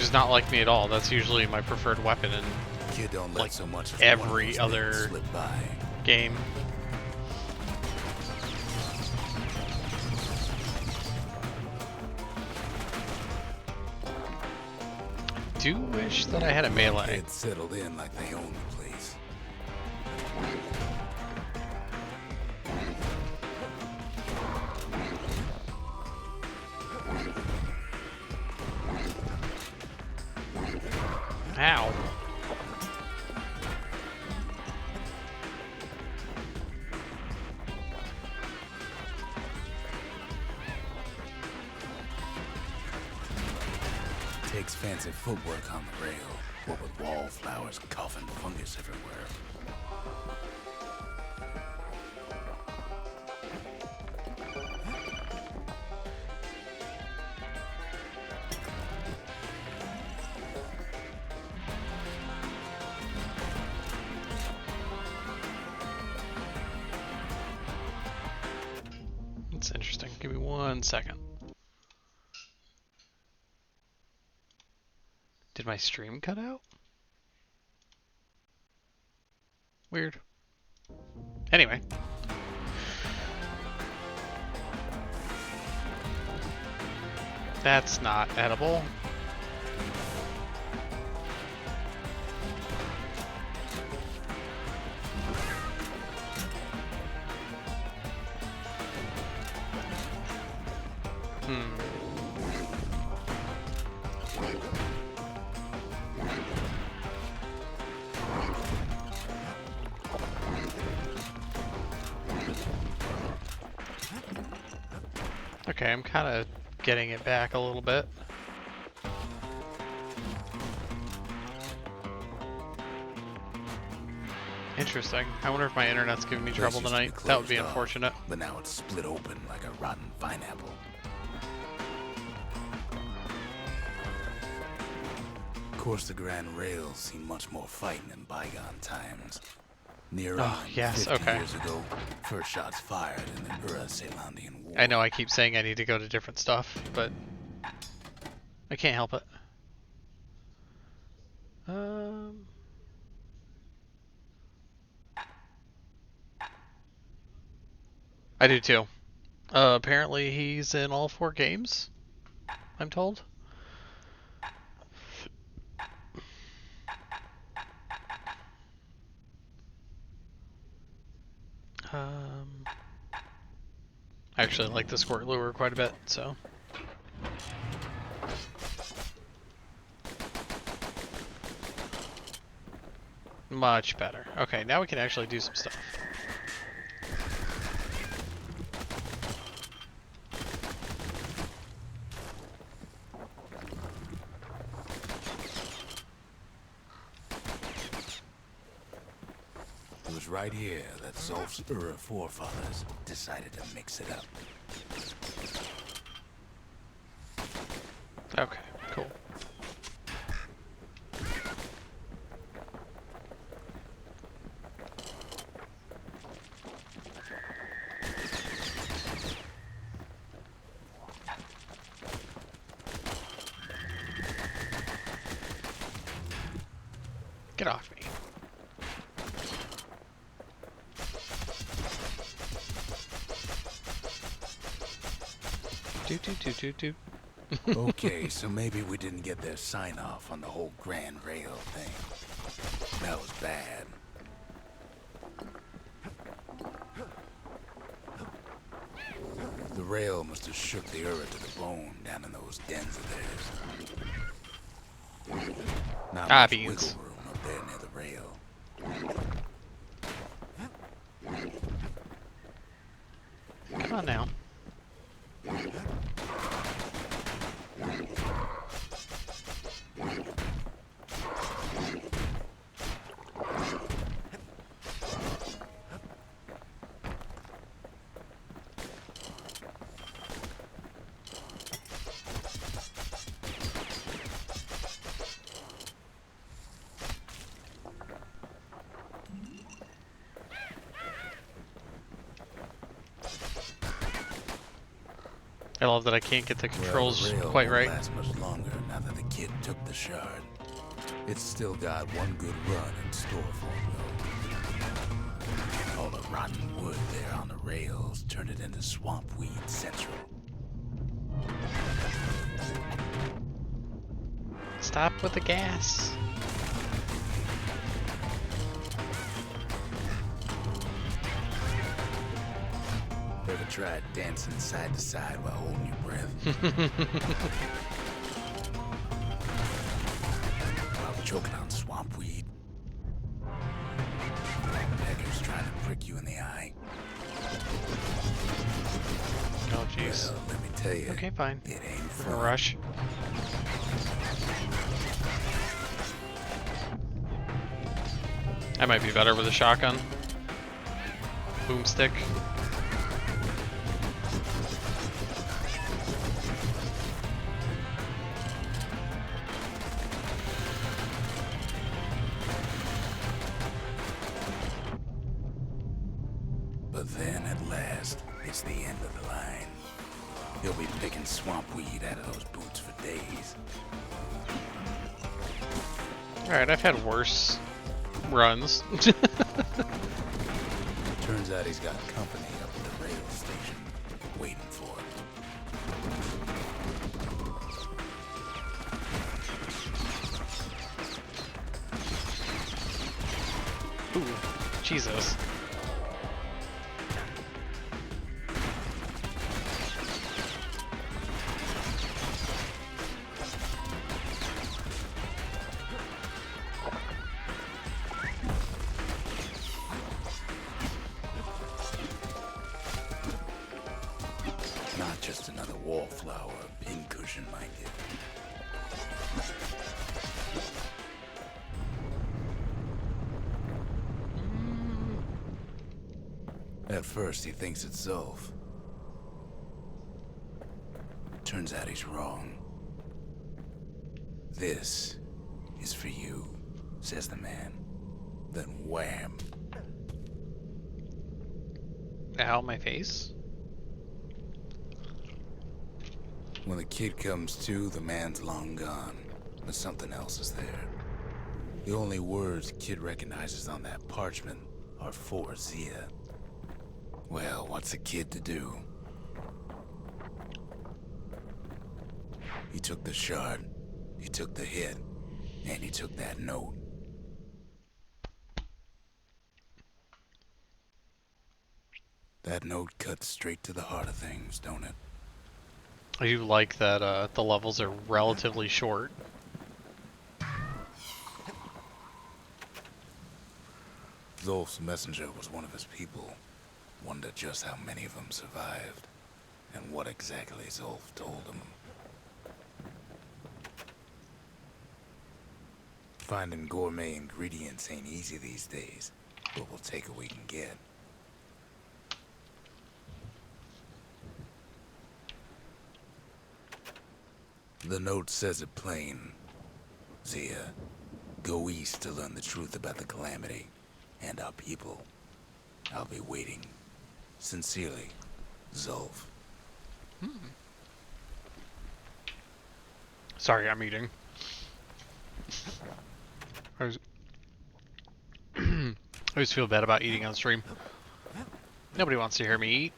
is not like me at all. That's usually my preferred weapon in Kid don't let like so much as every one of those other things slip by. game. Do wish that I had a melee. Kids settled in like they own the place. Ow. Takes fancy footwork on the rail, what with wallflowers coughing fungus everywhere. That's interesting. Give me 1 second. Did my stream cut out? Weird. Anyway. That's not edible. Okay, I'm kind of getting it back a little bit. Interesting. I wonder if my internet's giving me trouble tonight. That would be unfortunate. But now it's split open like a rotten pineapple. Of course, the Grand Rails seen much more fighting in bygone times. Near yes, 50 okay. years ago, first shots fired in the Ura-Celandian War. I know I keep saying I need to go to different stuff, but I can't help it. I do too. Apparently he's in all 4 games, I'm told. I actually like the squirt lure quite a bit, so. Much better. Okay, now we can actually do some stuff. It was right here that Zolf's Ura forefathers decided to mix it up. Okay, cool. Get off me. Do. Okay, so maybe we didn't get their sign-off on the whole Grand Rail thing. That was bad. The rail must have shook the Ura to the bone down in those dens of theirs. Not much beans. wiggle room up there near the rail. Come on now. I love that I can't get the controls Well, the rail quite won't right. last much longer now that the kid took the shard. It's still got one good run in store for him, though. All the rotten wood there on the rails turned it into swamp weed central. Stop with the gas. Ever tried dancing side to side while holding your breath? While choking on swamp weed? Peckers trying to prick you in the eye? Oh, jeez. Well, let me tell you. Okay, fine. It ain't We're fun. gonna rush. I might be better with a shotgun. Boomstick. But then at last, it's the end of the line. He'll be picking swamp weed out of those boots for days. Alright, I've had worse runs. Turns out he's got company up at the rail station, waiting for him. Ooh, Jesus. Not just another wallflower, pincushion minded. At first, he thinks it's Zolf. Turns out he's wrong. This is for you, says the man. Then wham. Ow, my face? When the kid comes to, the man's long gone, but something else is there. The only words the kid recognizes on that parchment are for Zia. Well, what's a kid to do? He took the shard, he took the hit, and he took that note. That note cuts straight to the heart of things, don't it? I do like that the levels are relatively short. Zolf's messenger was one of his people. Wonder just how many of them survived, and what exactly Zolf told him. Finding gourmet ingredients ain't easy these days, but we'll take what we can get. The note says it plain. Zia, go east to learn the truth about the calamity and our people. I'll be waiting. Sincerely, Zolf. Sorry, I'm eating. I always feel bad about eating on stream. Nobody wants to hear me eat.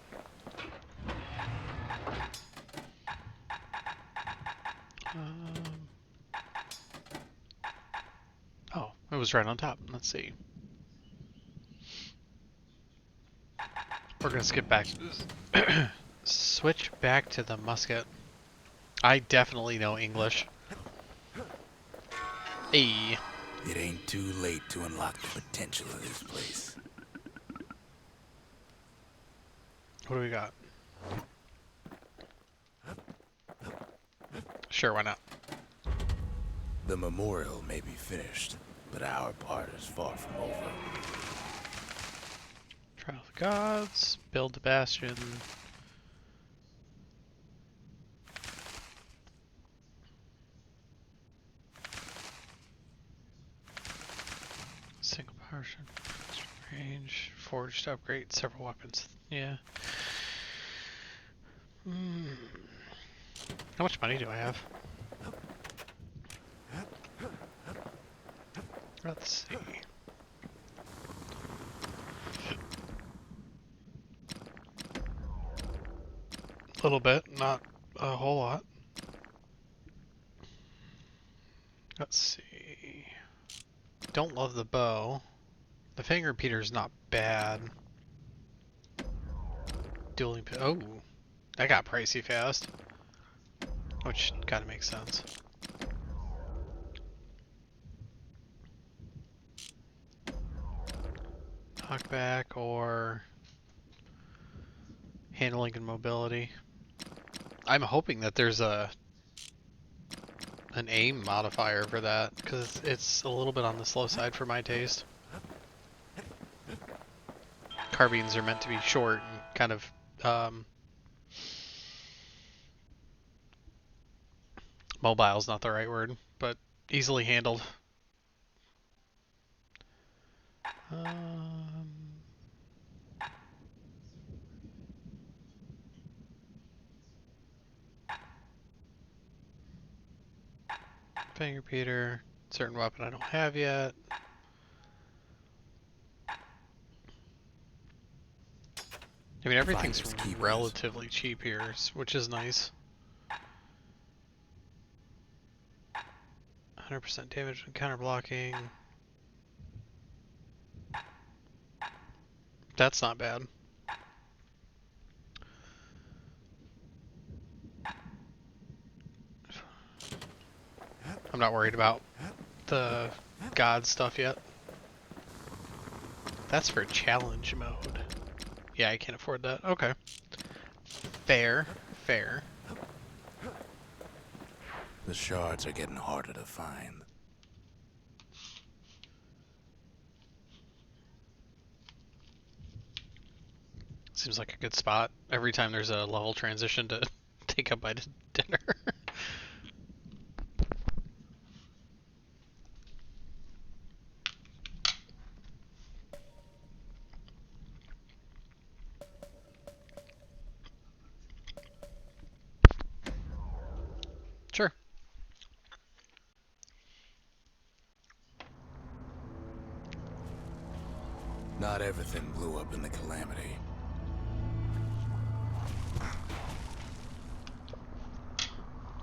Oh, it was right on top. Let's see. We're gonna skip back. Switch back to the musket. I definitely know English. Hey. It ain't too late to unlock the potential of this place. What do we got? Sure, why not? The memorial may be finished, but our part is far from over. Trial of the Gods. Build the Bastion. Single power range. Forged to upgrade several weapons. Yeah. How much money do I have? Let's see. A little bit, not a whole lot. Let's see. Don't love the bow. The finger repeater's not bad. Dueling. Oh, that got pricey fast. Which kind of makes sense. Knockback or handling and mobility. I'm hoping that there's an aim modifier for that, because it's a little bit on the slow side for my taste. Carbines are meant to be short and kind of mobile's not the right word, but easily handled. Finger repeater, certain weapon I don't have yet. I mean, everything's relatively cheap here, which is nice. 100% damage and counter blocking. That's not bad. I'm not worried about the god stuff yet. That's for challenge mode. Yeah, I can't afford that. Okay. Fair. Fair. The shards are getting harder to find. Seems like a good spot every time there's a level transition to take a bite of dinner. Sure. Not everything blew up in the Calamity.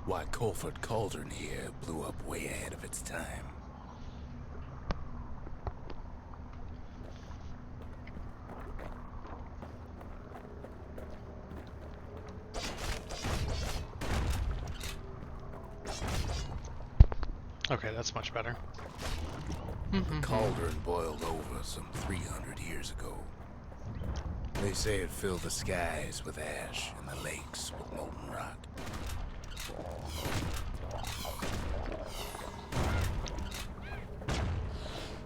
Why, Colford Cauldron here blew up way ahead of its time. Okay, that's much better. The cauldron boiled over some 300 years ago. They say it filled the skies with ash and the lakes with molten rock.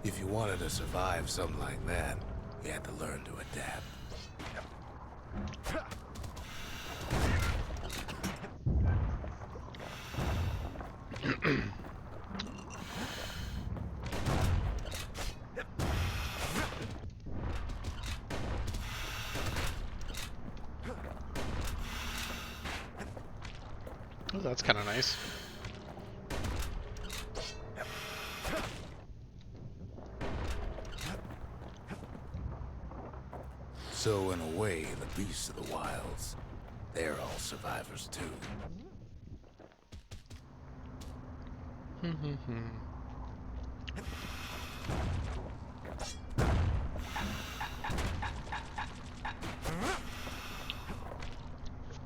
If you wanted to survive something like that, you had to learn to adapt. Oh, that's kind of nice. So in a way, the beasts of the wilds, they're all survivors too.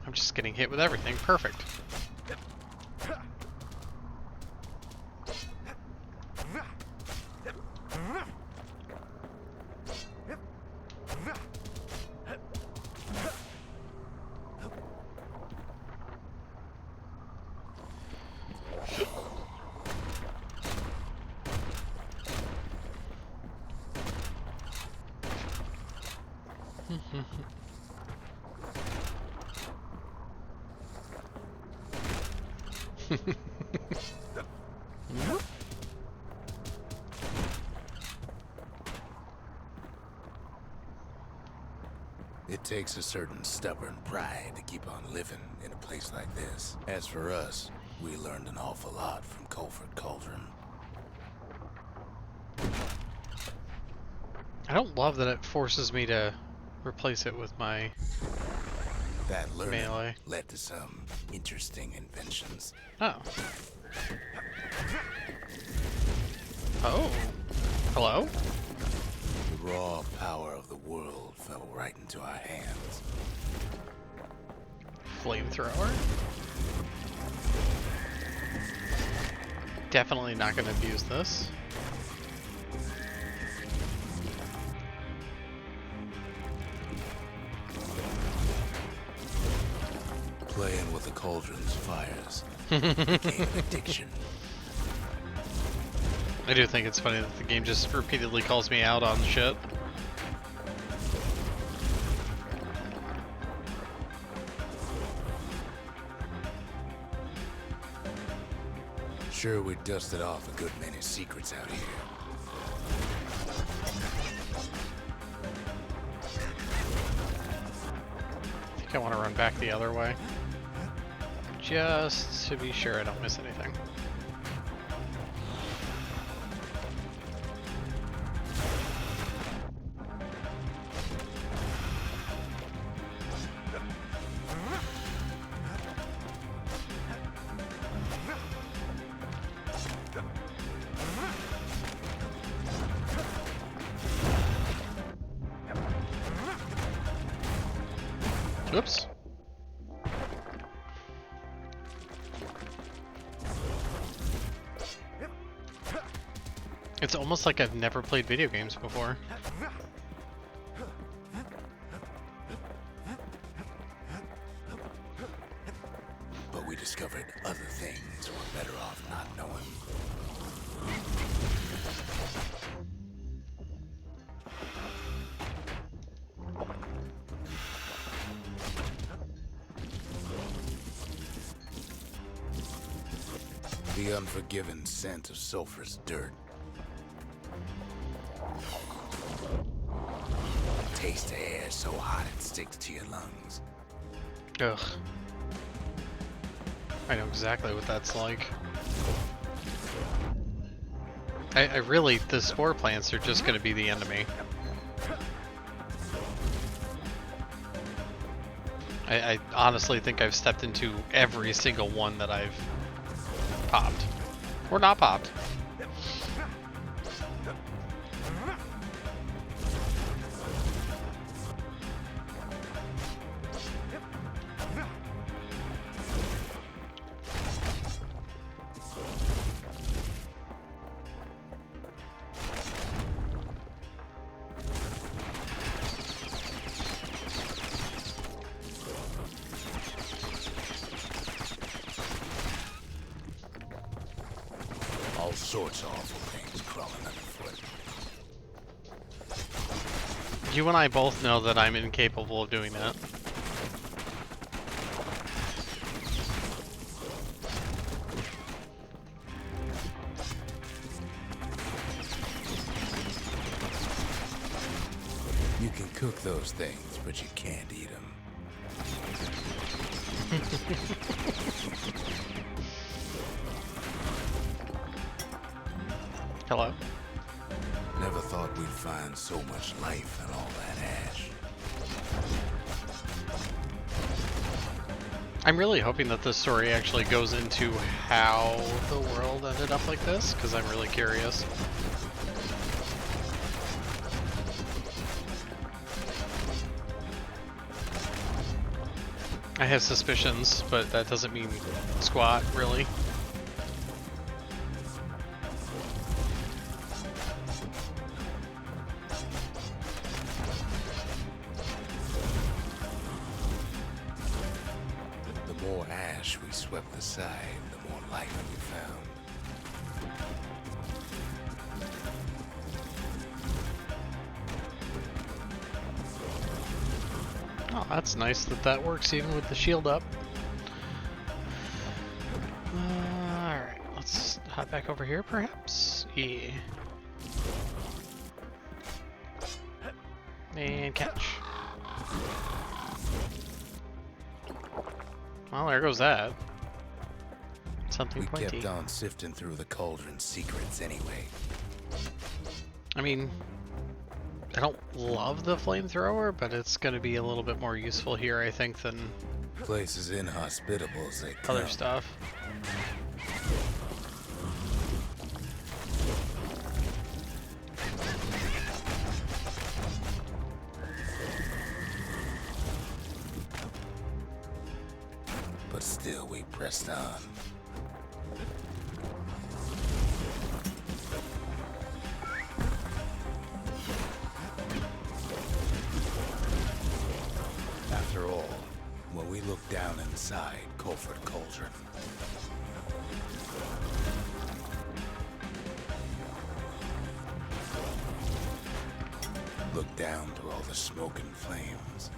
I'm just getting hit with everything. Perfect. It takes a certain stubborn pride to keep on living in a place like this. As for us, we learned an awful lot from Colford Cauldron. I don't love that it forces me to replace it with my That learning melee. led to some interesting inventions. Oh. Oh. Hello? The raw power of the world fell right into our hands. Flamethrower? Definitely not going to abuse this. Playing with the cauldron's fires became an addiction. I do think it's funny that the game just repeatedly calls me out on shit. Sure, we dusted off a good many secrets out here. I think I want to run back the other way. Just to be sure I don't miss anything. Oops. It's almost like I've never played video games before. But we discovered other things we're better off not knowing. The unforgiving scent of sulfurous dirt. Taste the air so hot it sticks to your lungs. Ugh. I know exactly what that's like. I really, the spore plants are just going to be the enemy. I honestly think I've stepped into every single one that I've popped. Or not popped. All sorts of awful things crawling underfoot. You and I both know that I'm incapable of doing that. You can cook those things, but you can't eat them. Hello? Never thought we'd find so much life in all that ash. I'm really hoping that this story actually goes into how the world ended up like this, because I'm really curious. I have suspicions, but that doesn't mean squat, really. The more ash we swept aside, the more life we found. Oh, that's nice that that works even with the shield up. Alright, let's hop back over here, perhaps? Yeah. And catch. Well, there goes that. Something We pointy. kept on sifting through the cauldron's secrets anyway. I mean, I don't love the flamethrower, but it's going to be a little bit more useful here, I think, than Place is inhospitable as they come. other stuff. But still we pressed on. After all, when we looked down inside Colford Cauldron, looked down through all the smoke and flames,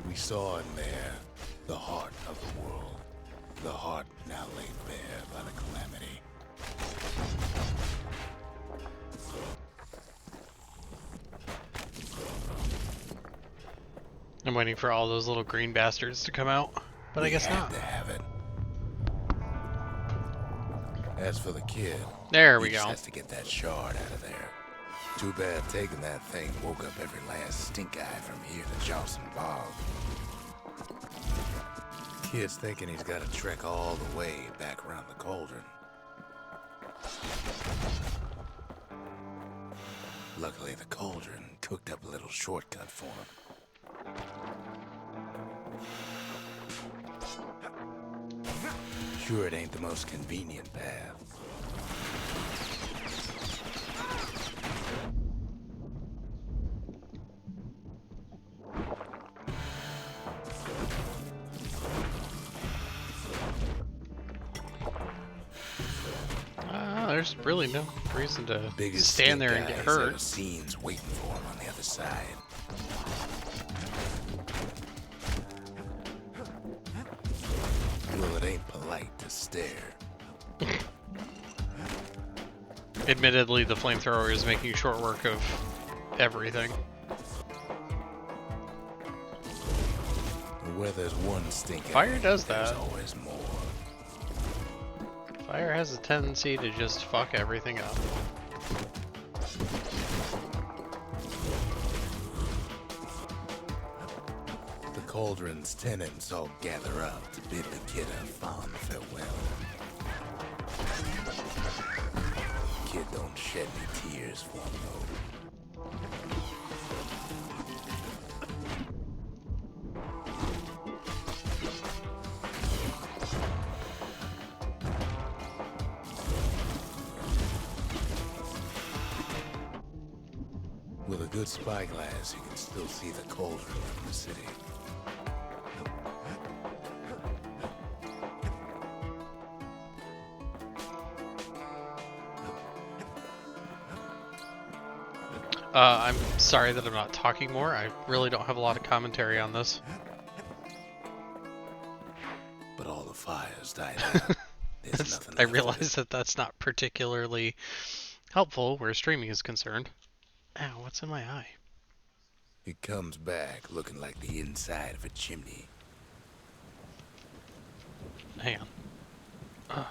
we saw in there the heart of the world. The heart now laid bare by the calamity. I'm waiting for all those little green bastards to come out, but I guess We had not. to have it. As for the kid, There we he just go. has to get that shard out of there. Too bad taking that thing woke up every last stink eye from here to Johnson Bog. Kid's thinking he's got to trek all the way back around the cauldron. Luckily, the cauldron cooked up a little shortcut for him. Sure, it ain't the most convenient path. There's really no reason to Biggest stand there stink and get eyes hurt. ever seen's waiting for him on the other side. Well, it ain't polite to stare. Admittedly, the flamethrower is making short work of everything. Where there's one stink Fire eye, does there's that. always more. Fire has a tendency to just fuck everything up. The cauldron's tenants all gather up to bid the kid a fond farewell. Kid don't shed any tears for him, though. With a good spyglass, you can still see the cauldron from the city. I'm sorry that I'm not talking more. I really don't have a lot of commentary on this. But all the fires died out. There's nothing I left of realize that that's not particularly helpful where streaming is concerned. Ow, what's in my eye? It comes back looking like the inside of a chimney. Hang on.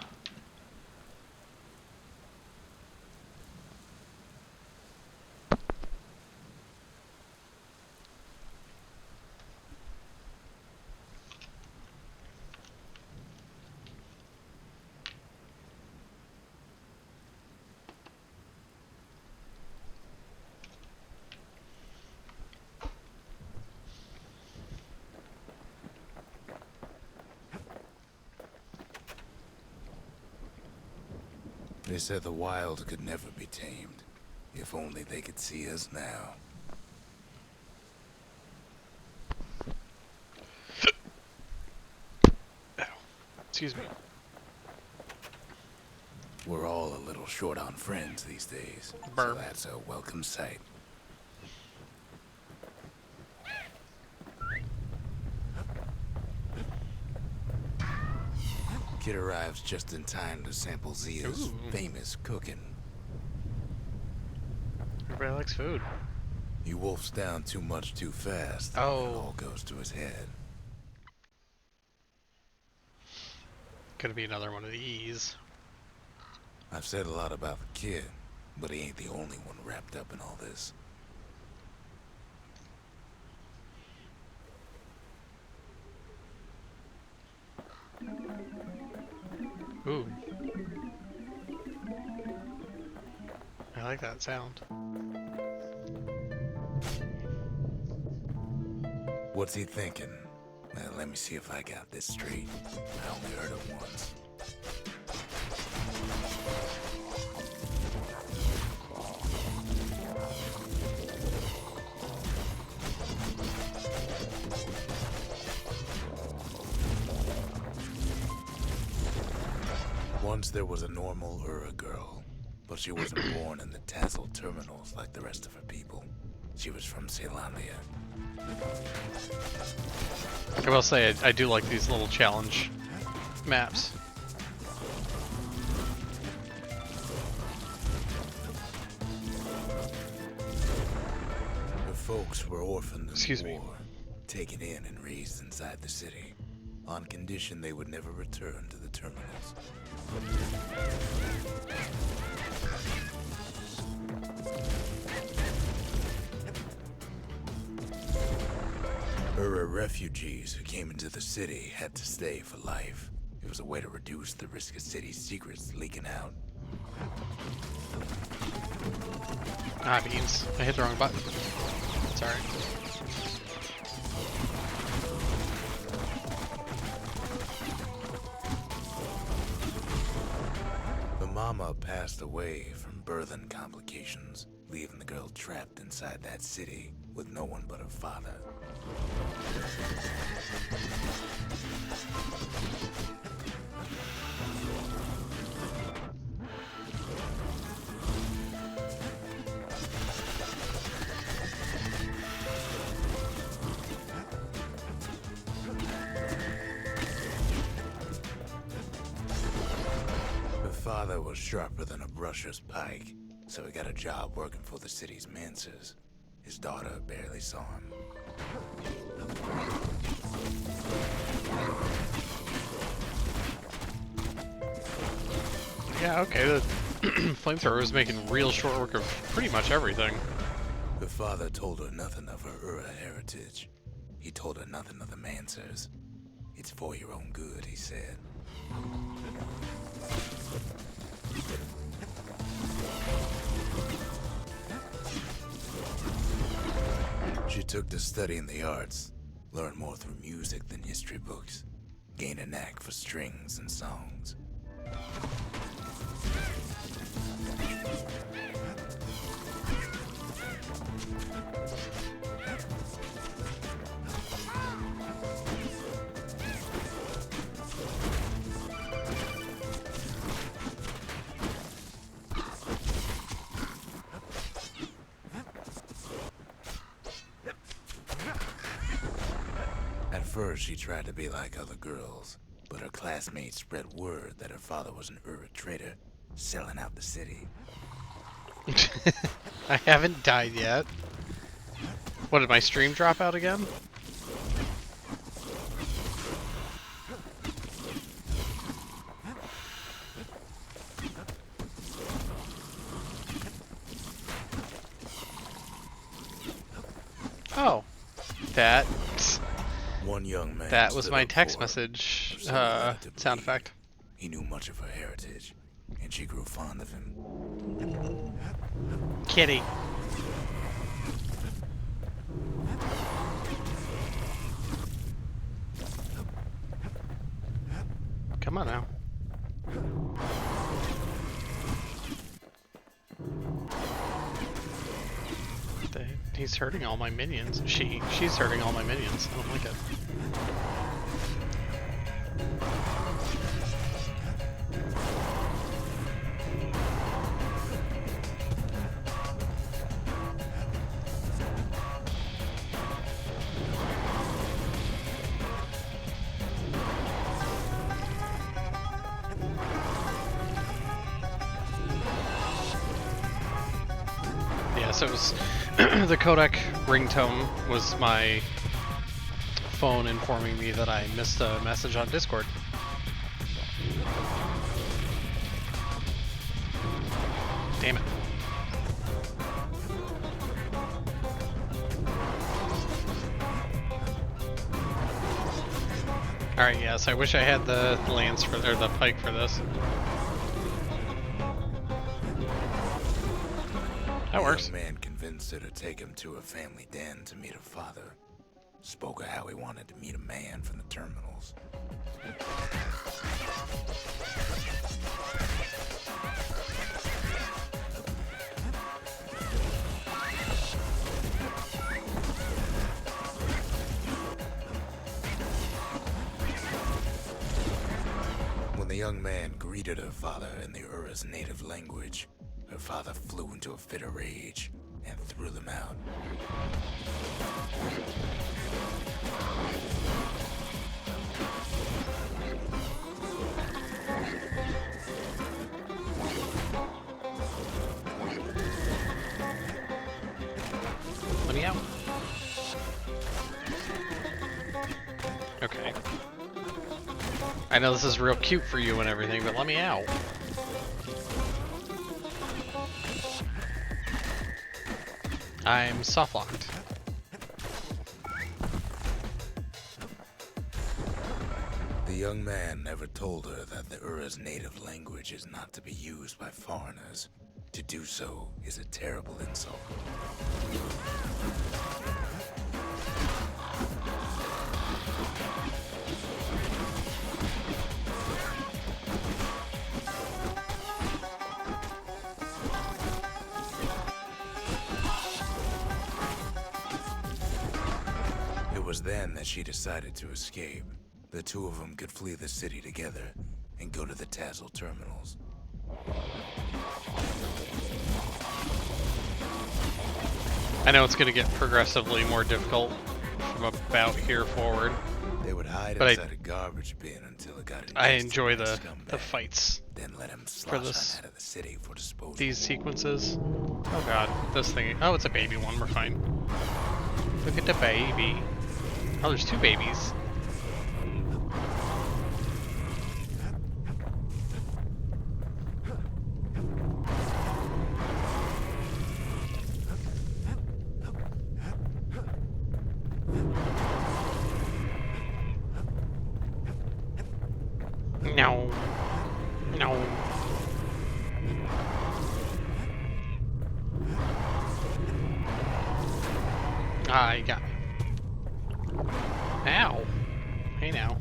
They said the wild could never be tamed. If only they could see us now. Excuse me. We're all a little short on friends these days, so Burp. that's a welcome sight. Kid arrives just in time to sample Zia's Ooh. famous cooking. Everybody likes food. He wolfs down too much too fast. Oh. And it all goes to his head. Gonna be another one of these. I've said a lot about the kid, but he ain't the only one wrapped up in all this. Ooh. I like that sound. What's he thinking? Well, let me see if I got this straight. I only heard it once. Once there was a normal Ura girl, but she wasn't born in the tassel terminals like the rest of her people. She was from Ceylondia. I will say I do like these little challenge maps. Her folks were orphaned in the Me. war, taken in and raised inside the city, on condition they would never return to the terminals. Ura refugees who came into the city had to stay for life. It was a way to reduce the risk of city secrets leaking out. Ah, beans. I hit the wrong button. Sorry. The mama passed away from birthing complications, leaving the girl trapped inside that city with no one but her father. Her father was sharper than a brusher's pike, so he got a job working for the city's mancers. His daughter barely saw him. Yeah, okay, the flamethrower was making real short work of pretty much everything. Her father told her nothing of her Ura heritage. He told her nothing of the mancers. It's for your own good, he said. She took to studying the arts, learned more through music than history books, gained a knack for strings and songs. At first, she tried to be like other girls, but her classmates spread word that her father was an Ura trader, selling out the city. I haven't died yet. What, did my stream drop out again? Oh, that One young man. that was stood my up text for her, message for someone who had to sound believe. effect. He knew much of her heritage, and she grew fond of him. Kitty. Come on now. He's hurting all my minions. She's hurting all my minions. I don't like it. Yeah, yes, it was the codec ringtone was my phone informing me that I missed a message on Discord. Damn it. Alright, yes, I wish I had the lance for, or the pike for this. That works. The young man convinced her to take him to a family den to meet her father. Spoke of how he wanted to meet a man from the terminals. When the young man greeted her father in the Ura's native language, her father flew into a fit of rage and threw them out. Let me out. Okay. I know this is real cute for you and everything, but let me out. I'm soft locked. The young man never told her that the Ura's native language is not to be used by foreigners. To do so is a terrible insult. It was then that she decided to escape. The two of them could flee the city together and go to the Tassel terminals. I know it's going to get progressively more difficult from about here forward. They would hide But inside a garbage bin until it got I ingested enjoy by the scumbag. fights Then let him for slosh this. on out of the city for disposal. These sequences. Oh god, this thing. Oh, it's a baby one. We're fine. Look at the baby. Oh, there's two babies. No. No. Ah, you got me. Ow. Hey now.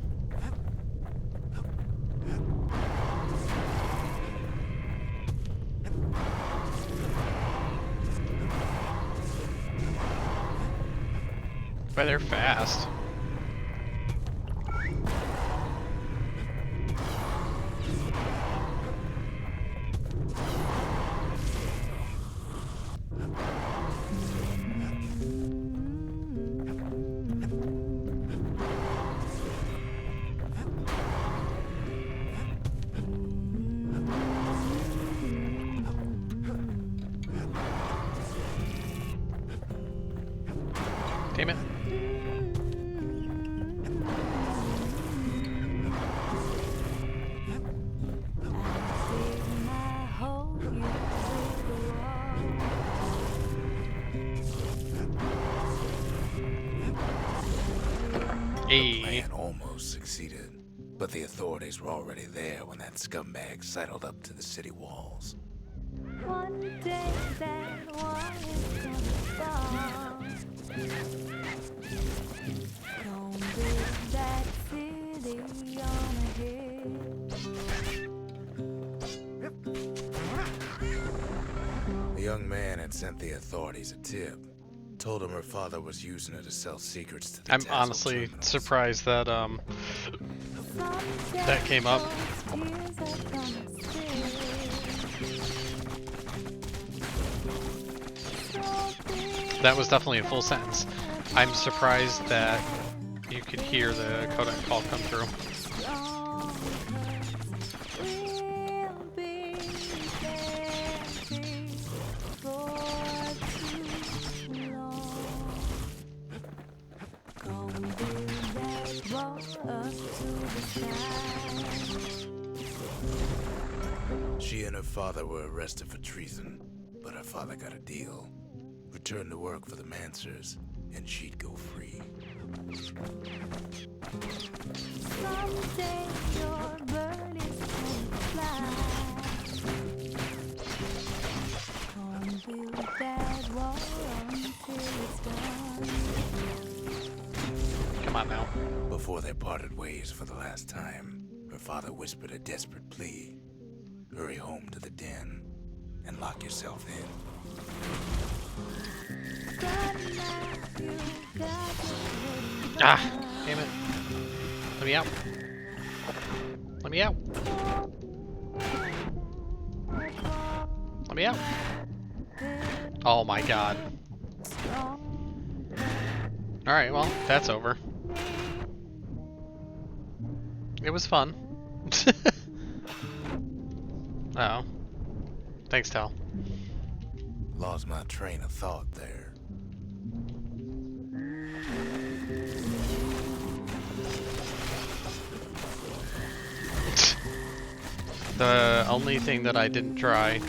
But they're fast. Damn it. Hey. Man almost succeeded, but the authorities were already there when that scumbag sidled up to the city walls. One day that one is gonna fall. Don't build that city on a hill. The young man had sent the authorities a tip. Told him her father was using her to sell secrets to the I'm Tassel honestly terminals. surprised that that came up. That was definitely a full sentence. I'm surprised that you could hear the codec call come through. her father were arrested for treason, but her father got a deal. Returned to work for the Mansers, and she'd go free. Someday your bird is gonna fly. Don't build that wall until it's done. Come on now. Before they parted ways for the last time, her father whispered a desperate plea. Hurry home to the den and lock yourself in. Ah, damn it. Let me out. Let me out. Let me out. Oh my god. Alright, well, that's over. It was fun. Oh. Thanks, Tal. Lost my train of thought there. The only thing that I didn't try.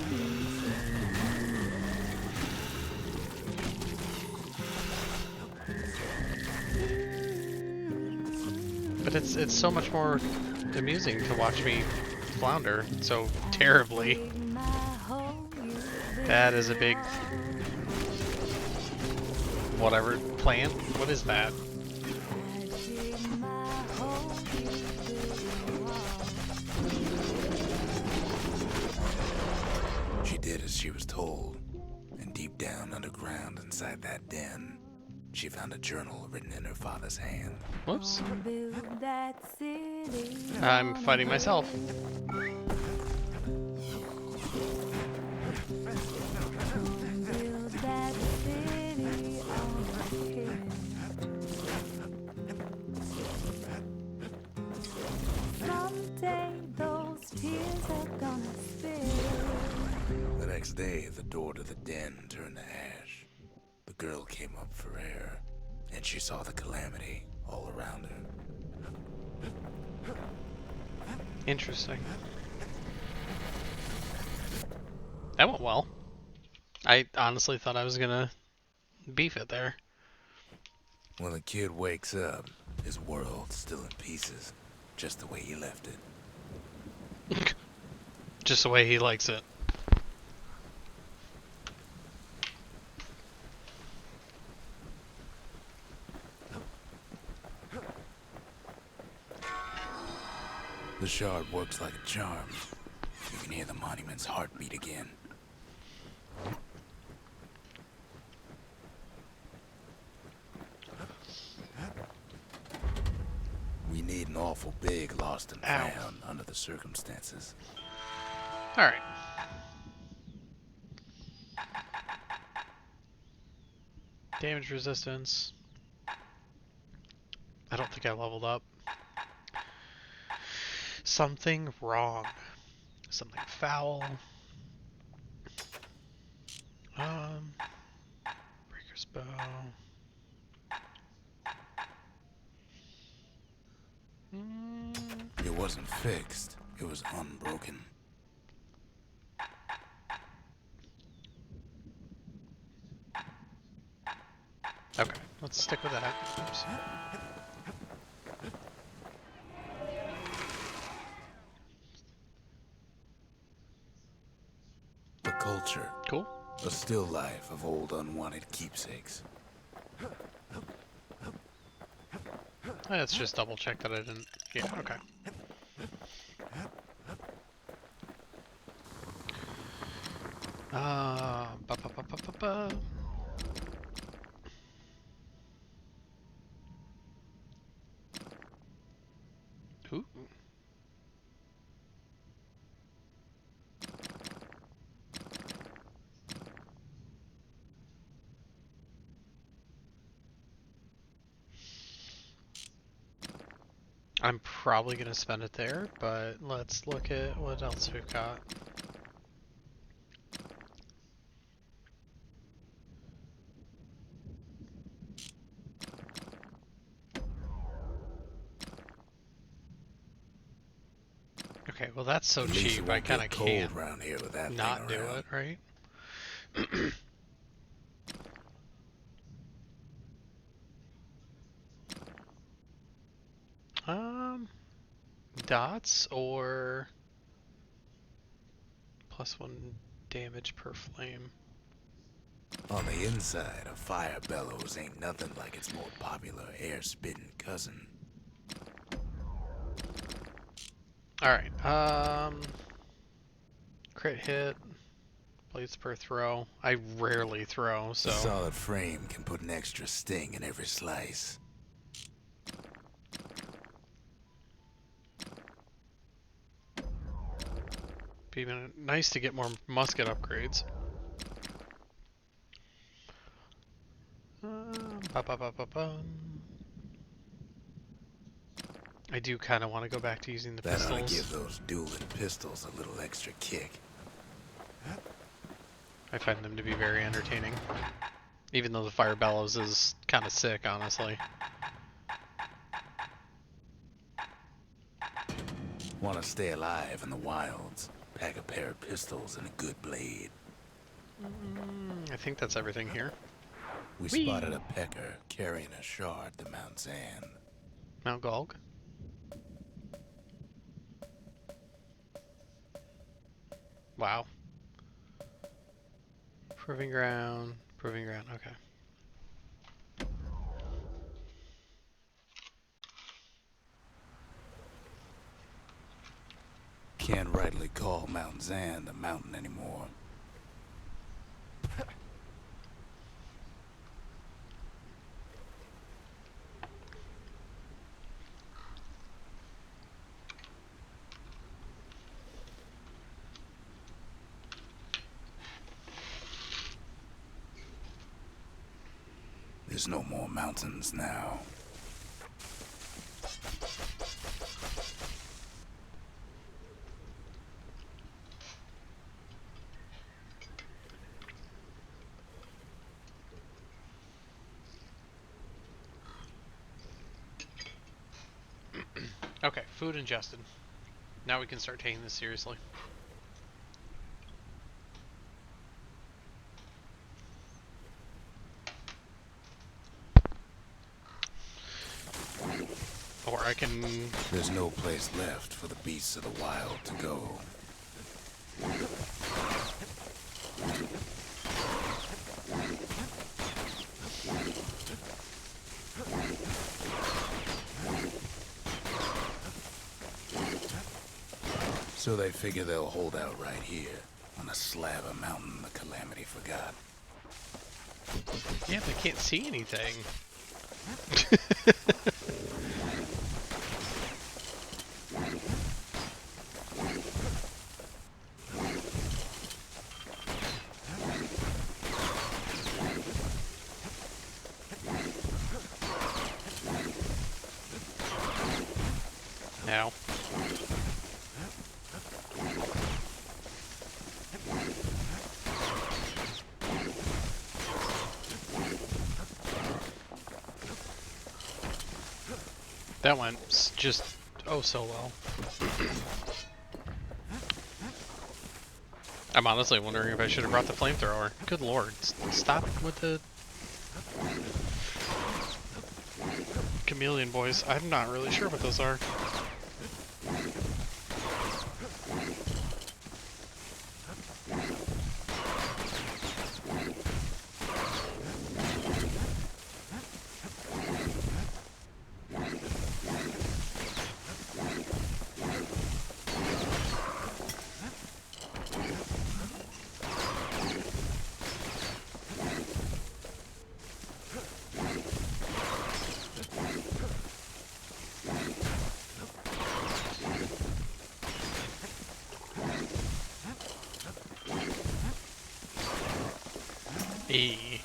But it's so much more amusing to watch me flounder so terribly. That is a big whatever plant. What is that? She did as she was told, and deep down underground inside that den, she found a journal written in her father's hand. Whoops. Build that city. I'm fighting myself. Build that city on a hill. Someday those tears are gonna spill. The next day, the door to the den turned to ash. The girl came up for air, and she saw the calamity all around her. Interesting. That went well. I honestly thought I was gonna beef it there. When the kid wakes up, his world's still in pieces, just the way he left it. Just the way he likes it. The shard works like a charm. You can hear the monument's heartbeat again. We need an awful big lost and Ow. found under the circumstances. Alright. Damage resistance. I don't think I leveled up. Something wrong. Something foul. Breaker's bow. It wasn't fixed, it was unbroken. Okay, let's stick with that. Oops. The culture, Cool. a still life of old unwanted keepsakes. Let's just double check that I didn't. Yeah, okay. Ba ba ba ba ba ba. Ooh. I'm probably gonna spend it there, but let's look at what else we've got. Okay, Okay, well that's so At least it cheap. I won't kind of get cold can't around here with that not thing do around. it, right? Um, dots or +1 damage per flame. On the inside, a fire bellows ain't nothing like its more popular air-spitting cousin. Alright, crit hit, blades per throw. I rarely throw, A so... solid frame can put an extra sting in every slice. Be nice to get more musket upgrades. Ba-ba-ba-ba-bum. I do kind of want to go back to using the That ought to pistols. give those dueling pistols a little extra kick. I find them to be very entertaining. Even though the fire bellows is kind of sick, honestly. Want to stay alive in the wilds? Pack a pair of pistols and a good blade. I think that's everything here. We Whee! spotted a pecker carrying a shard to Mount Zan. Mount Golg. Wow. Proving ground. Proving ground. Okay. Can't rightly call Mount Zan the mountain anymore. There's no more mountains now. Okay, food ingested. Now we can start taking this seriously. Or I can... There's no place left for the beasts of the wild to go. So they figure they'll hold out right here, on a slab of mountain the Calamity forgot. Yeah, they can't see anything. Now. That went just oh so well. I'm honestly wondering if I should have brought the flamethrower. Good lord, stop with the chameleon boys. I'm not really sure what those are. E.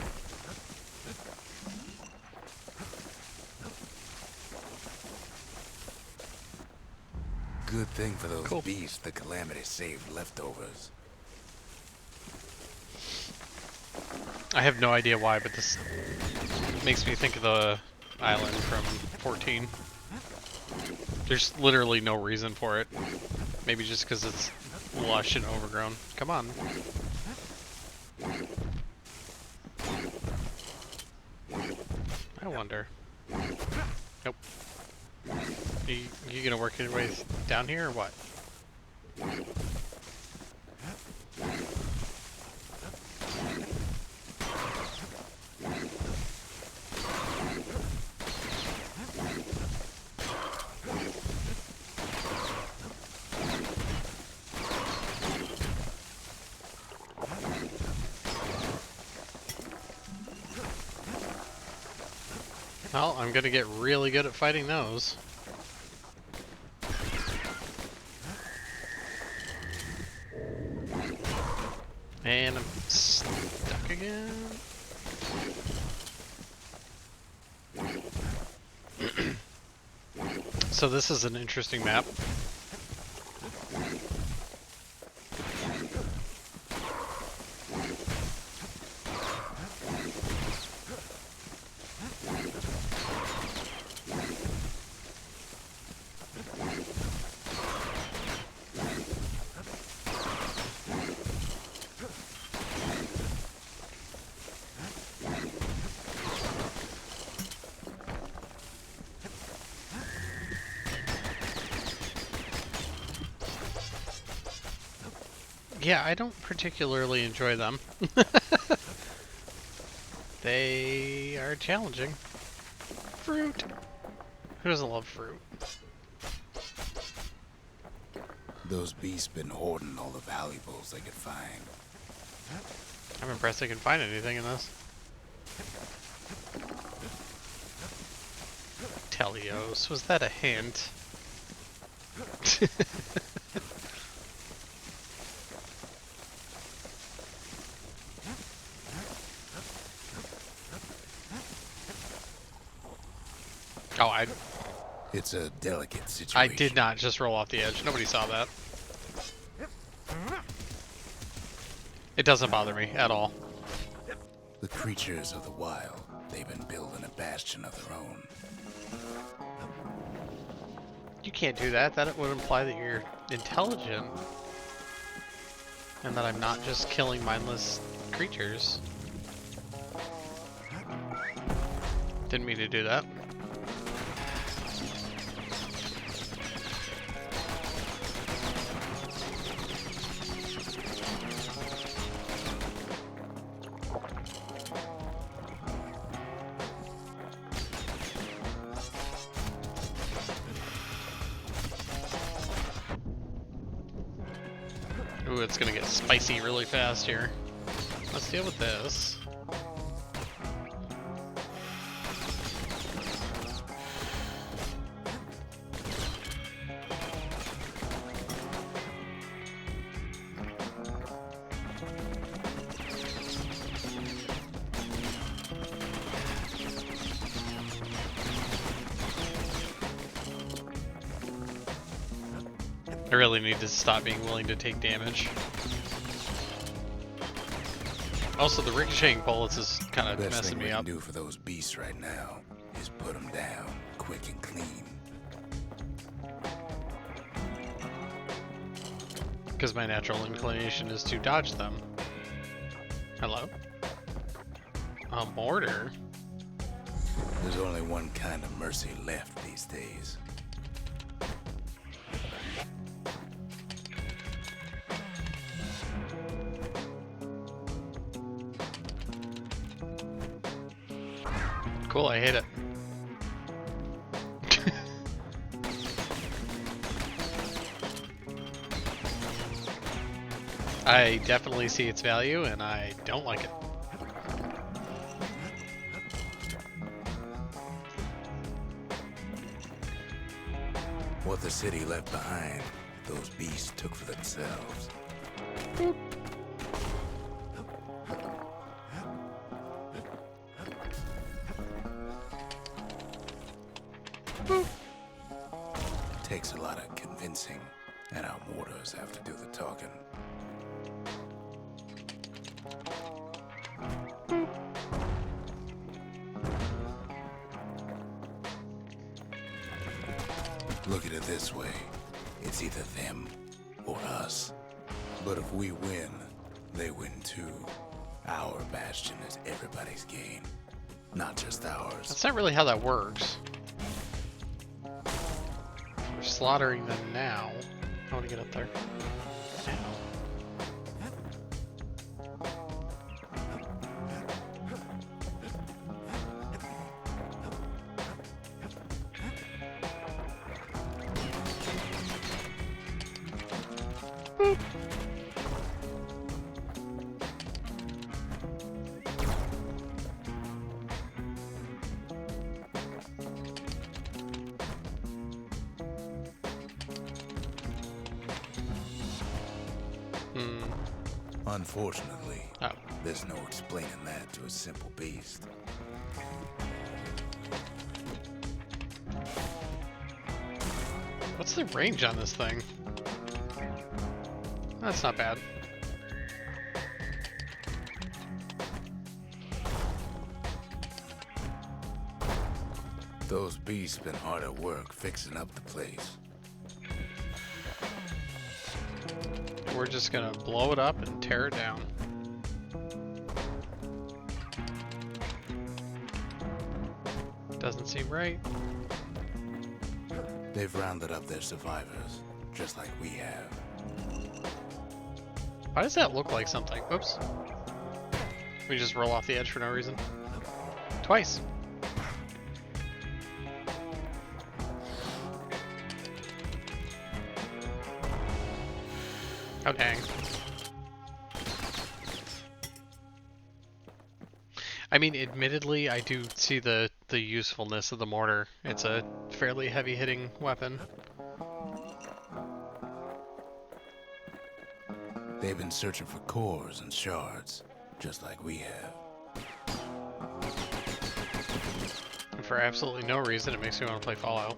Good thing for those Cool. beasts the Calamity saved leftovers. I have no idea why, but this makes me think of the island from 14. There's literally no reason for it. Maybe just because it's lush and overgrown. Come on. I wonder. Nope. You gonna work your way down here or what? Well, I'm gonna get really good at fighting those. And I'm stuck again. So this is an interesting map. Yeah, I don't particularly enjoy them. They are challenging. Fruit! Who doesn't love fruit? Those beasts been hoarding all the valuables they could find. I'm impressed I can find anything in this. Telios, was that a hint? Oh, It's a delicate situation. I did not just roll off the edge. Nobody saw that. It doesn't bother me at all. The creatures of the wild, they've been building a bastion of their own. You can't do that. That would imply that you're intelligent. And that I'm not just killing mindless creatures. Didn't mean to do that. Ooh, it's gonna get spicy really fast here. Let's deal with this. I really need to stop being willing to take damage. Also, the ricocheting bullets is kind of Best messing thing we me can up. do for those beasts right now is put them down, quick and clean. Because my natural inclination is to dodge them. Hello? A mortar? There's only one kind of mercy left these days. Cool, I hate it. I definitely see its value, and I don't like it. What the city left behind, those beasts took for themselves. Takes a lot of convincing, and our mortars have to do the talking. Look at it this way. It's either them or us. But if we win, they win too. Our Bastion is everybody's game, not just ours. That's not really how that works. We're slaughtering them now. I want to get up there. Now. Boop. Unfortunately, Oh. there's no explaining that to a simple beast. What's the range on this thing? That's not bad. Those beasts been hard at work fixing up the place. We're just gonna blow it up and tear it down. Doesn't seem right. They've rounded up their survivors, just like we have. Why does that look like something? Oops. We just roll off the edge for no reason. Twice. Oh dang. I mean, admittedly, I do see the usefulness of the mortar. It's a fairly heavy-hitting weapon. They've been searching for cores and shards, just like we have. And for absolutely no reason, it makes me want to play Fallout.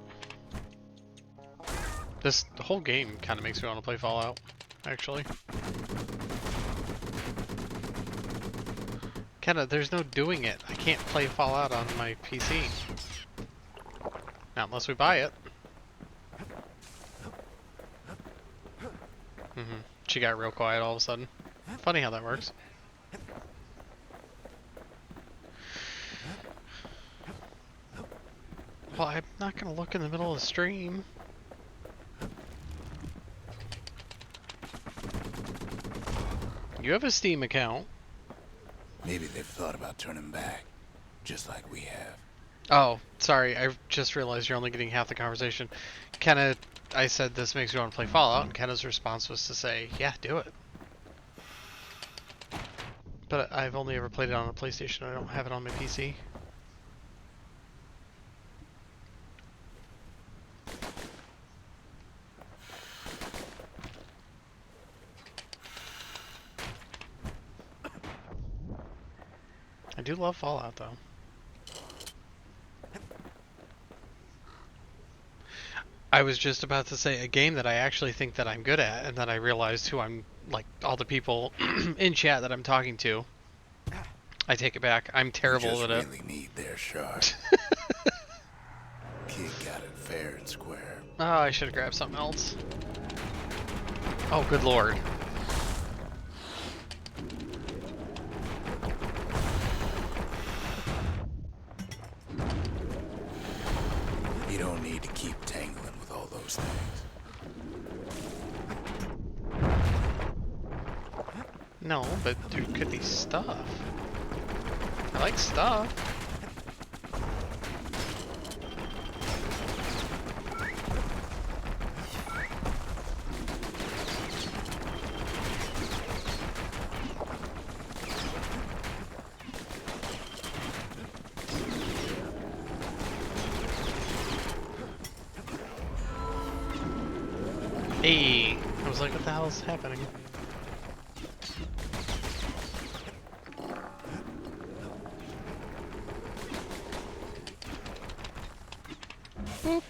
The whole game kind of makes me want to play Fallout, actually. There's no doing it. I can't play Fallout on my PC. Not unless we buy it. She got real quiet all of a sudden. Funny how that works. Well, I'm not gonna look in the middle of the stream. You have a Steam account. Maybe they've thought about turning back, just like we have. Oh, sorry. I just realized you're only getting half the conversation. Kenna, I said this makes me want to play Fallout, and Kenna's response was to say, yeah, do it. But I've only ever played it on a PlayStation. I don't have it on my PC. I do love Fallout, though. I was just about to say a game that I actually think that I'm good at, and then I realized who I'm, like, all the people in chat that I'm talking to. I take it back. I'm terrible at it. Really need their shard. Kid got it fair and square. Oh, I should have grabbed something else. Oh, good lord. You don't need to keep tangling with all those things. No, but there could be stuff. I like stuff. Hey, I was like, what the hell is happening? Boop.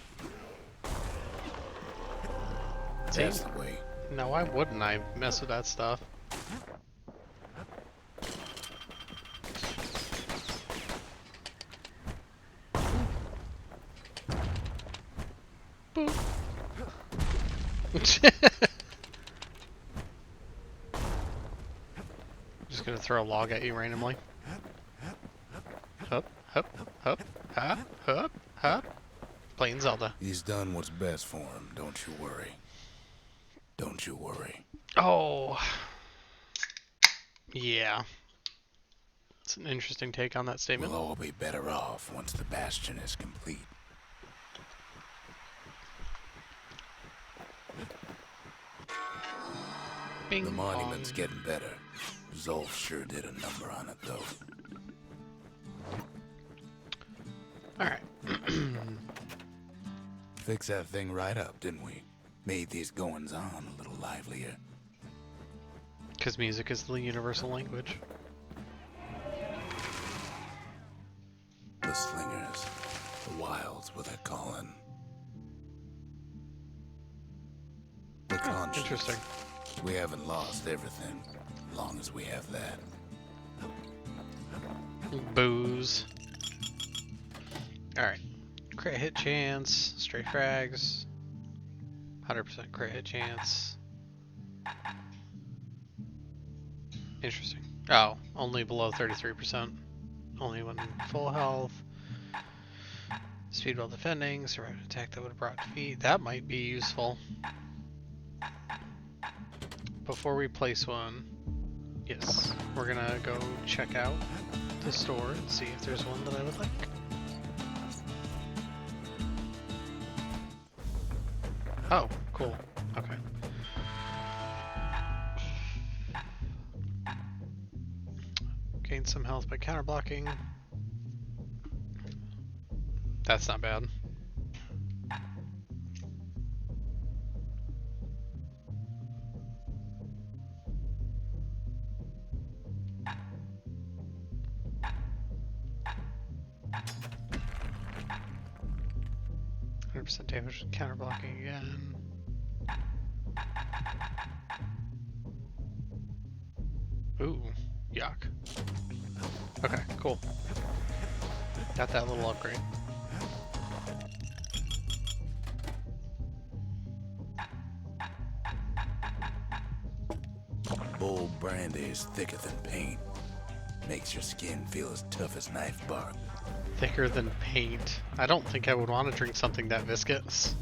See? That's the way. No, why wouldn't I mess with that stuff? Boop. throw a log at you randomly. Hup, hup, hup, hup, hup, hup. Playing Zelda. He's done what's best for him, don't you worry. Don't you worry. Oh. Yeah. It's an interesting take on that statement. We'll all be better off once the Bastion is complete. Bing The monument's bong. getting better. Zolf sure did a number on it, though. Alright. Fixed that thing right up, didn't we? Made these goings-on a little livelier. Because music is the universal language. The slingers. The wilds, what they're calling. The conscience. Interesting. We haven't lost everything, as long as we have that. Booze. Alright. Crit hit chance. Straight frags. 100% crit hit chance. Interesting. Oh, only below 33%. Only when full health. Speed while defending. Surround attack that would have brought defeat. That might be useful. Before we place one, yes, we're gonna go check out the store and see if there's one that I would like. Oh, cool. Okay. Gain some health by counterblocking. That's not bad. % damage and counterblocking again. Ooh, yuck. Okay, cool. Got that little upgrade. Bold brandy is thicker than paint. Makes your skin feel as tough as knife bark. Thicker than paint. I don't think I would want to drink something that viscous.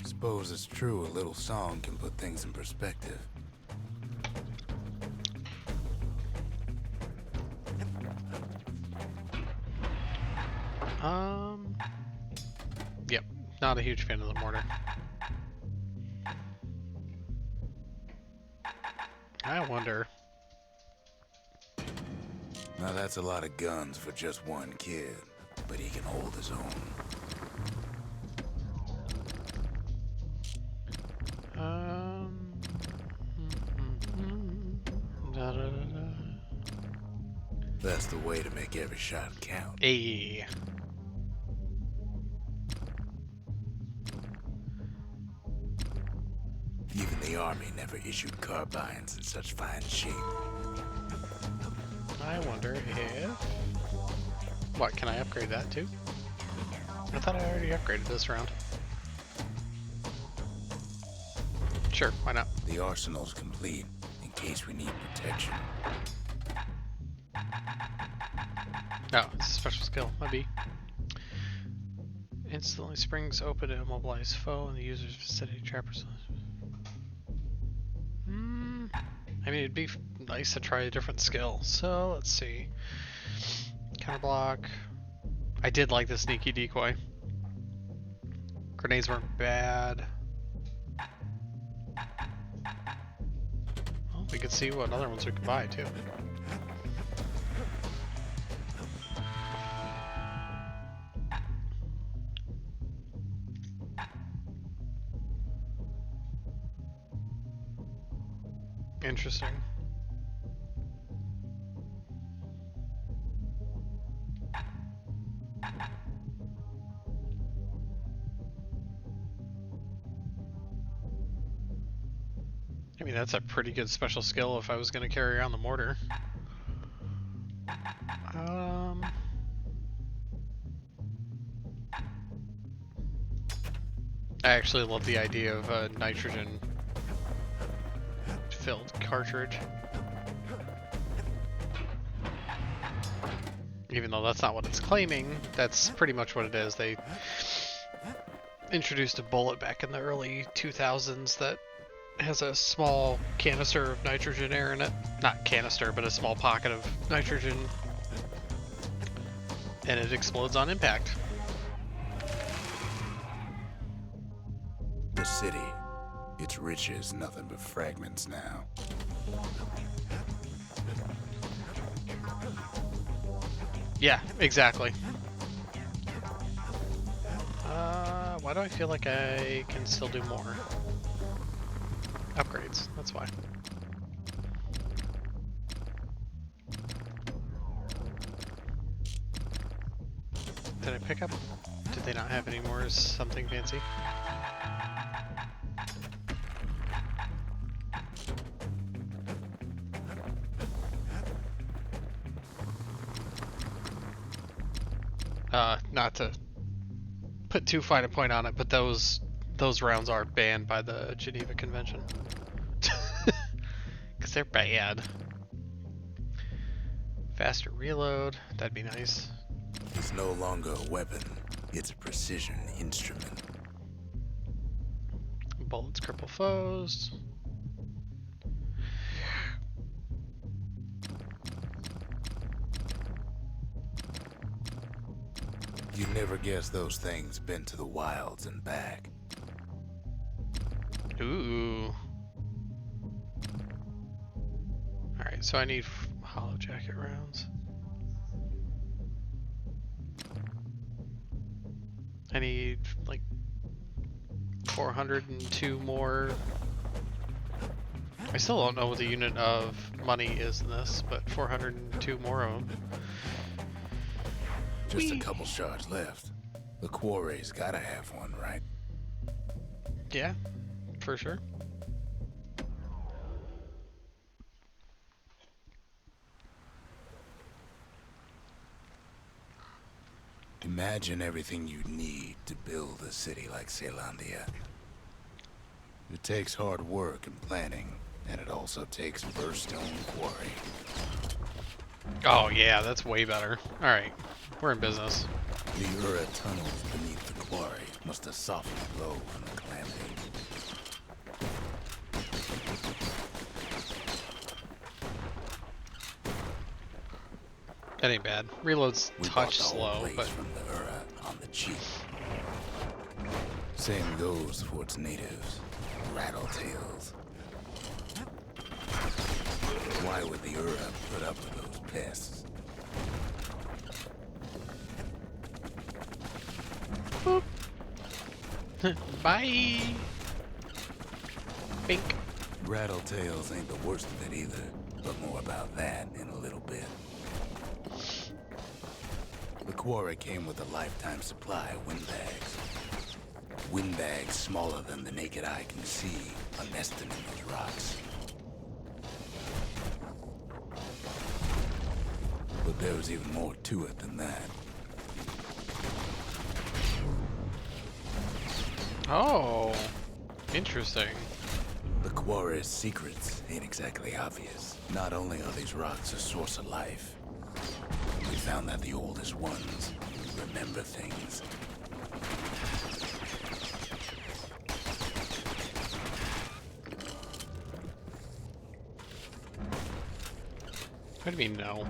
Suppose it's true, a little song can put things in perspective. Yep, not a huge fan of the mortar. I wonder. Now that's a lot of guns for just one kid, but he can hold his own. Da, da, da, da. That's the way to make every shot count. Ayy. Even the army never issued carbines in such fine shape. I wonder if... What, can I upgrade that too? I thought I already upgraded this round. Sure, why not? The arsenal's complete, in case we need protection. No, it's a special skill, might be. Instantly springs open to immobilize foe in the user's vicinity. Trappers. I mean, it'd be nice to try a different skill. So let's see. Counterblock. I did like the sneaky decoy. Grenades weren't bad. Well, we could see what other ones we could buy too. Interesting. I mean, that's a pretty good special skill if I was going to carry around the mortar. I actually love the idea of a nitrogen-filled cartridge. Even though that's not what it's claiming, that's pretty much what it is. They introduced a bullet back in the early 2000s that has a small canister of nitrogen air in it. Not canister, but a small pocket of nitrogen. And it explodes on impact. The city, its riches nothing but fragments now. Yeah, exactly. Why do I feel like I can still do more? Upgrades, that's why. Did I pick up? Did they not have any more something fancy? Not to put too fine a point on it, but those rounds are banned by the Geneva Convention. Because they're bad. Faster reload, that'd be nice. It's no longer a weapon, it's a precision instrument. Bullets cripple foes. You'd never guess those things been to the wilds and back. Ooh. Alright, so I need hollow jacket rounds. I need like 402 more. I still don't know what the unit of money is in this, but 402 more of them. Just a couple shards left. The quarry's gotta have one, right? Yeah, for sure. Imagine everything you'd need to build a city like Zealandia. It takes hard work and planning, and it also takes Bastion quarry. Oh yeah, that's way better. Alright, we're in business. The Ura tunnels beneath the quarry must have softened the blow from the calamity. That ain't bad. Reload's We bought touch the whole slow, place but from the Ura on the cheap. Same goes for its natives, rattletails. Why would the Ura put up with those pests? bye. Bink. Rattletails ain't the worst of it either, but more about that in a little bit. The quarry came with a lifetime supply of windbags. Windbags smaller than the naked eye can see are nested in those rocks. But there was even more to it than that. Oh, interesting. The quarry's secrets ain't exactly obvious. Not only are these rocks a source of life, we found that the oldest ones remember things. What do you mean no?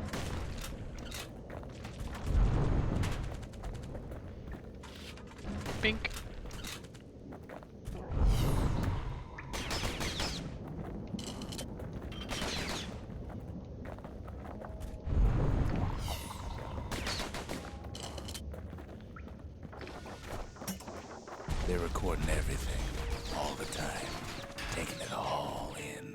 Bink. They're recording everything, all the time, taking it all in.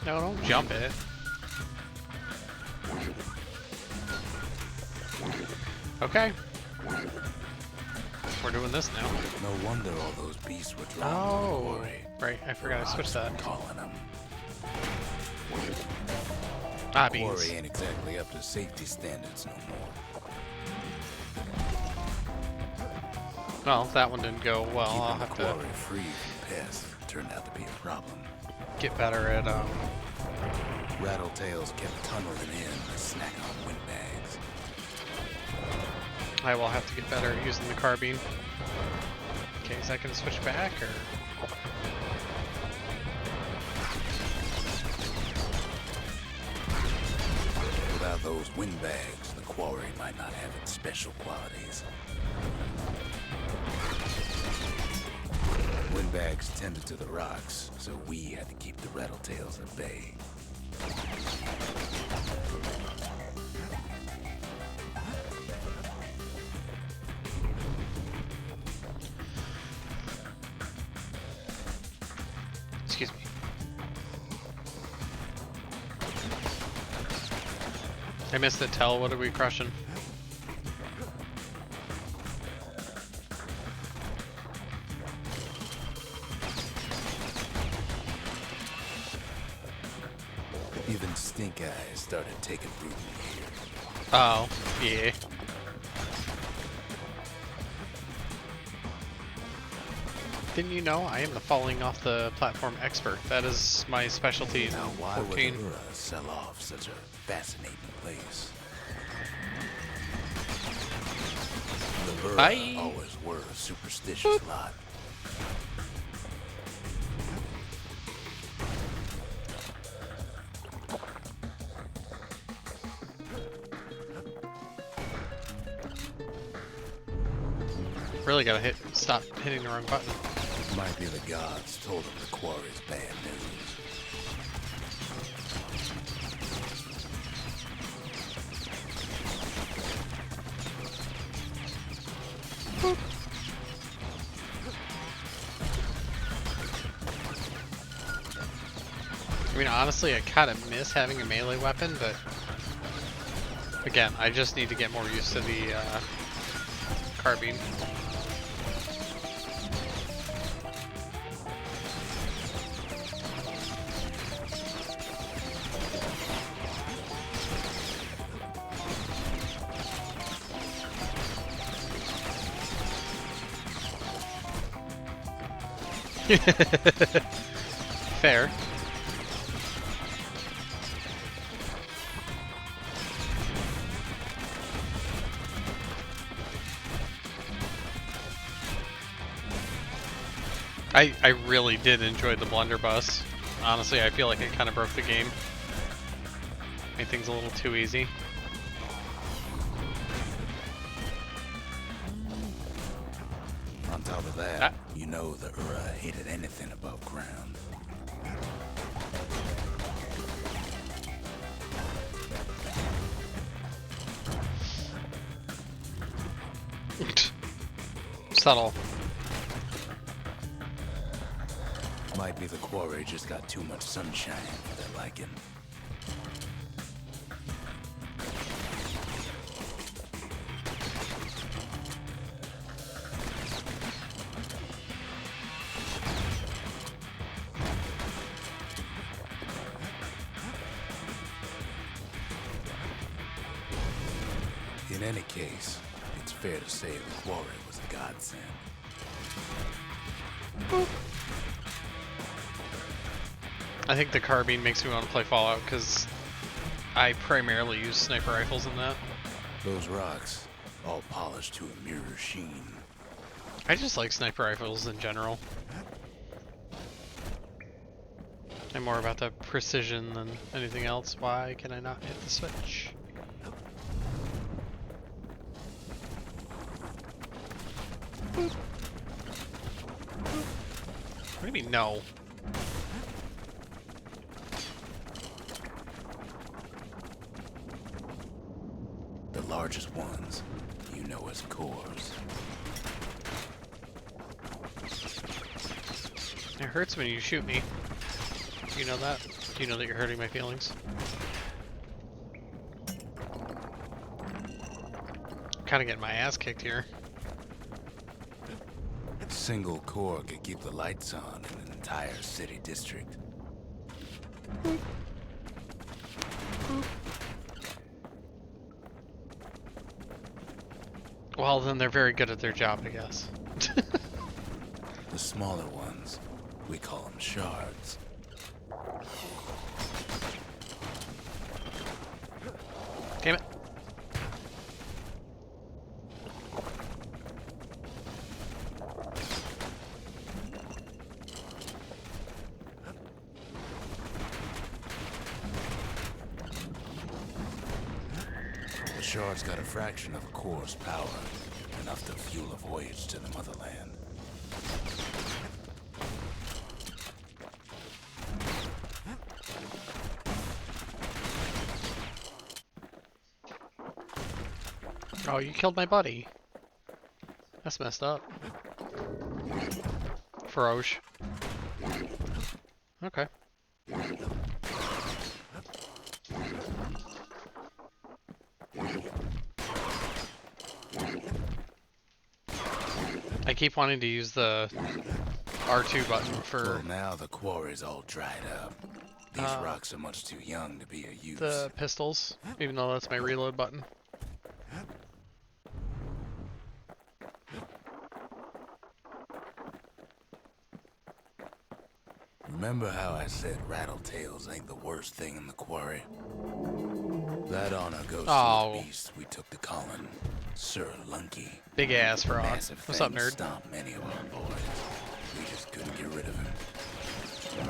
No, don't jump it. Okay. We're doing this now. No wonder all those beasts were drawn to the Oh, quarry. right. I forgot I switched that. Calling them. Ah, Quarry beans. ain't exactly up to safety standards no more. Well, that one didn't go well. I'll Keeping the have to quarry free from pests turned out to be a problem. get better at, Rattletails kept tunneling in to snack on windbags. I will have to get better at using the carbine. Okay, is that gonna switch back, or? Without those windbags, the quarry might not have its special qualities. Windbags tended to the rocks, so we had to keep the rattletails at bay. Excuse me. I missed the tell. What are we crushing? Even stink eyes started taking root in here. Oh, yeah. Didn't you know I am the falling off the platform expert? That is my specialty in Now, why 14. would Ura sell off such a fascinating place? The Ura Bye. always were a superstitious lot. Really gotta stop hitting the wrong button. Might be the gods told him the quarry's bad news. I mean, honestly, I kind of miss having a melee weapon, but again, I just need to get more used to the carbine. Fair. I really did enjoy the blunderbuss. Honestly, I feel like it kind of broke the game. Made things a little too easy. On top of that, Ah. you know the Ura hated anything above ground. Subtle. Might be the quarry just got too much sunshine for their liking. In any case, it's fair to say the quarry was a godsend. I think the carbine makes me want to play Fallout because I primarily use sniper rifles in that. Those rocks, all polished to a mirror sheen. I just like sniper rifles in general. I'm more about the precision than anything else. Why can I not hit the switch? What do you mean, no? The largest ones, you know as cores. It hurts when you shoot me. Do you know that? Do you know that you're hurting my feelings? Kinda getting my ass kicked here. Single core could keep the lights on in an entire city district. Well, then they're very good at their job, I guess. The smaller ones, we call them shards. Damn it. The shard's got a fraction of a core's power, enough to fuel a voyage to the motherland. Oh, you killed my buddy. That's messed up. Froge. Okay. I keep wanting to use the R2 button for Well, now the quarry's all dried up. These rocks are much too young to be of use. the pistols, even though that's my reload button. Remember how I said rattletails ain't the worst thing in the quarry? That honor goes to the beast we took to Colin, Sir Lunky. Big ass frog. Massive What's up, fangs nerd? stomped many of our boys. We just couldn't get rid of him.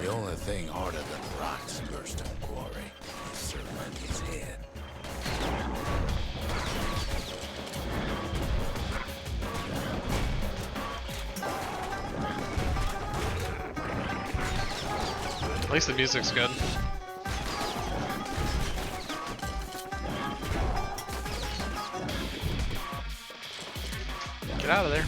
The only thing harder than rocks in Burstone Quarry is Sir Lunky's head. At least the music's good. Get out of there.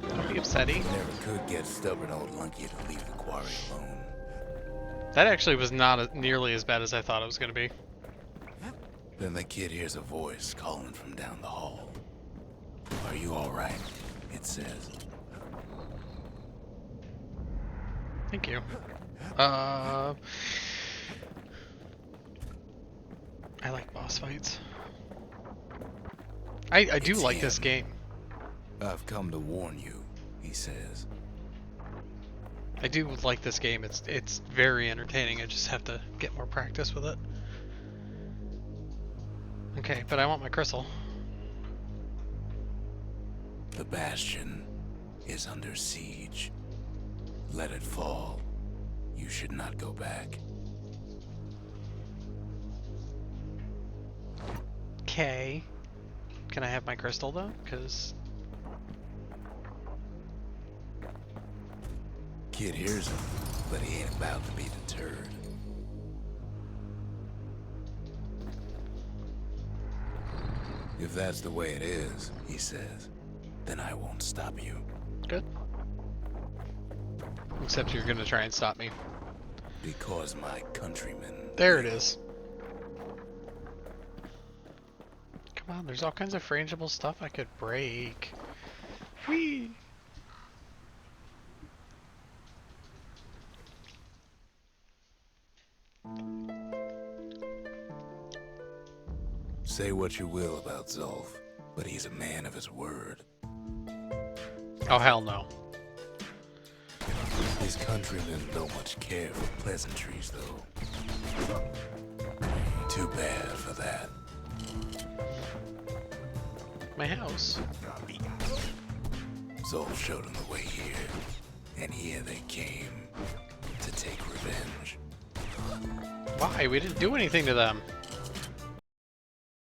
Don't be upsetty. Never could get stubborn old Lunky to leave the quarry alone. That actually was not nearly as bad as I thought it was going to be. Then the kid hears a voice calling from down the hall. Are you alright? It says. Thank you. I like boss fights. I do It's like this him. game. I've come to warn you, he says. I do like this game. It's very entertaining. I just have to get more practice with it. Okay, but I want my crystal. The Bastion is under siege. Let it fall. You should not go back. Okay. Can I have my crystal though? Because Kid hears him, but he ain't about to be deterred. If that's the way it is, he says, then I won't stop you. good. Except you're gonna try and stop me. Because my countrymen... There it is. Come on, there's all kinds of frangible stuff I could break. Whee! Say what you will about Zulf, but he's a man of his word. Oh hell no. His countrymen don't much care for pleasantries, though. Too bad for that. My house. Zulf showed him the way here, and here they came to take revenge. Why? We didn't do anything to them.